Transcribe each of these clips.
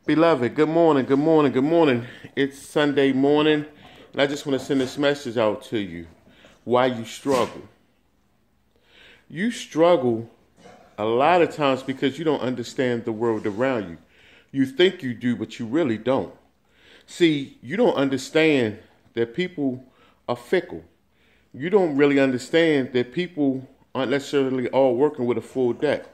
Beloved, good morning, good morning, good morning. It's Sunday morning, and I just want to send this message out to you. Why you struggle. You struggle a lot of times because you don't understand the world around you. You think you do, but you really don't. See, you don't understand that people are fickle. You don't really understand that people aren't necessarily all working with a full deck.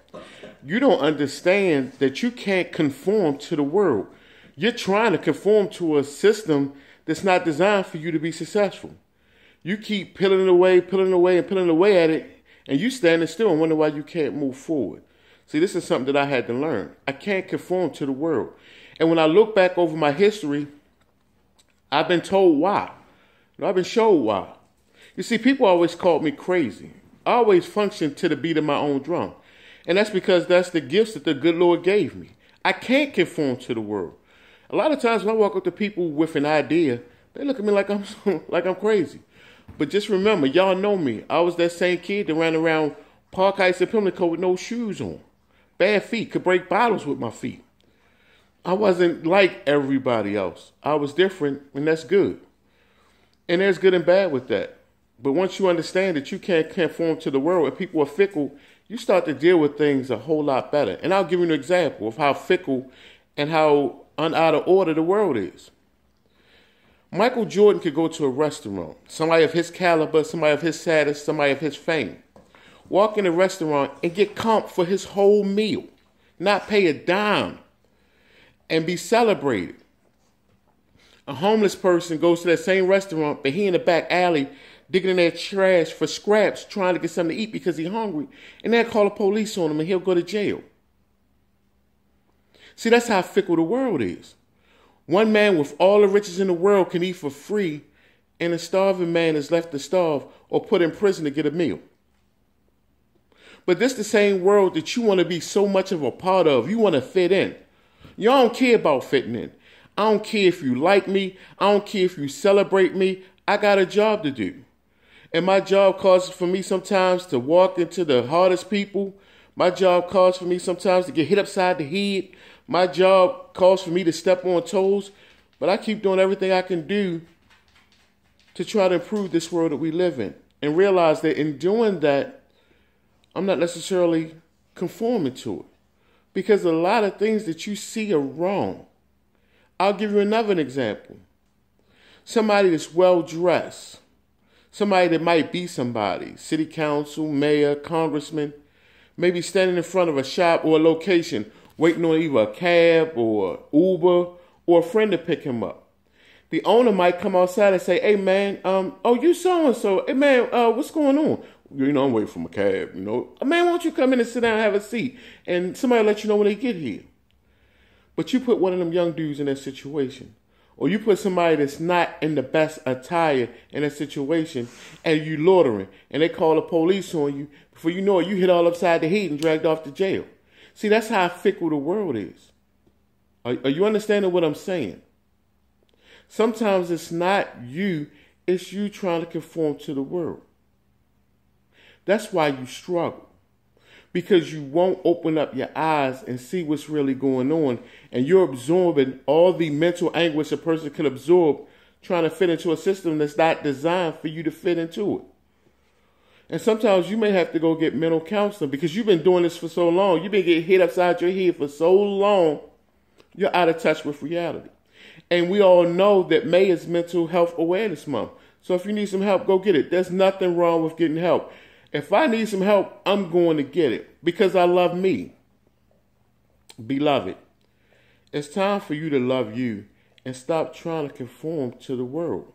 You don't understand that you can't conform to the world. You're trying to conform to a system that's not designed for you to be successful. You keep peeling away, and peeling away at it, and you standing still and wonder why you can't move forward. See, this is something that I had to learn. I can't conform to the world. And when I look back over my history, I've been told why. I've been showed why. You see, people always called me crazy. I always functioned to the beat of my own drum. And that's because that's the gifts that the good Lord gave me. I can't conform to the world. A lot of times when I walk up to people with an idea, they look at me like I'm like I'm crazy. But just remember, y'all know me. I was that same kid that ran around Park Heights and Pimlico with no shoes on. Bad feet, could break bottles with my feet. I wasn't like everybody else. I was different, and that's good. And there's good and bad with that. But once you understand that you can't conform to the world and people are fickle, you start to deal with things a whole lot better. And I'll give you an example of how fickle and how out of order the world is. Michael Jordan could go to a restaurant, somebody of his caliber, somebody of his status, somebody of his fame, walk in a restaurant and get comped for his whole meal, not pay a dime, and be celebrated. A homeless person goes to that same restaurant, but he in the back alley digging in their trash for scraps, trying to get something to eat because he's hungry, and they'll call the police on him and he'll go to jail. See, that's how fickle the world is. One man with all the riches in the world can eat for free, and a starving man is left to starve or put in prison to get a meal. But this the same world that you want to be so much of a part of. You want to fit in. You don't care about fitting in. I don't care if you like me. I don't care if you celebrate me. I got a job to do. And my job calls for me sometimes to walk into the hardest people. My job calls for me sometimes to get hit upside the head. My job calls for me to step on toes. But I keep doing everything I can do to try to improve this world that we live in. And realize that in doing that, I'm not necessarily conforming to it. Because a lot of things that you see are wrong. I'll give you another example. Somebody that's well-dressed. Somebody that might be somebody, city council, mayor, congressman, maybe standing in front of a shop or a location, waiting on either a cab or Uber or a friend to pick him up. The owner might come outside and say, "Hey man, you so-and-so. Hey man, what's going on?" I'm waiting for my cab, Man, why don't you come in and sit down and have a seat? And somebody will let you know when they get here. But you put one of them young dudes in that situation. Or you put somebody that's not in the best attire in a situation and you loitering and they call the police on you. Before you know it, you hit all upside the head and dragged off to jail. See, that's how fickle the world is. Are you understanding what I'm saying? Sometimes it's not you, it's you trying to conform to the world. That's why you struggle. Because you won't open up your eyes and see what's really going on. And you're absorbing all the mental anguish a person can absorb trying to fit into a system that's not designed for you to fit into it. And sometimes you may have to go get mental counseling because you've been doing this for so long. You've been getting hit upside your head for so long, you're out of touch with reality. And we all know that May is Mental Health Awareness Month. So if you need some help, go get it. There's nothing wrong with getting help. If I need some help, I'm going to get it because I love me. Beloved, it's time for you to love you and stop trying to conform to the world.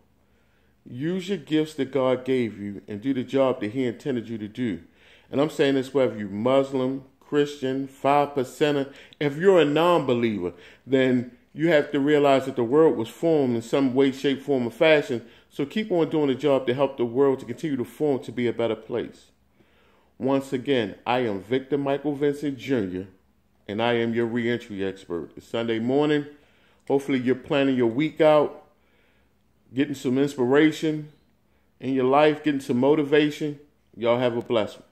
Use your gifts that God gave you and do the job that He intended you to do. And I'm saying this whether you're Muslim, Christian, 5%er. If you're a non-believer, then you have to realize that the world was formed in some way, shape, form, or fashion. So keep on doing the job to help the world to continue to form to be a better place. Once again, I am Victor Michael Vincent Jr., and I am your reentry expert. It's Sunday morning. Hopefully you're planning your week out, getting some inspiration in your life, getting some motivation. Y'all have a blessed one.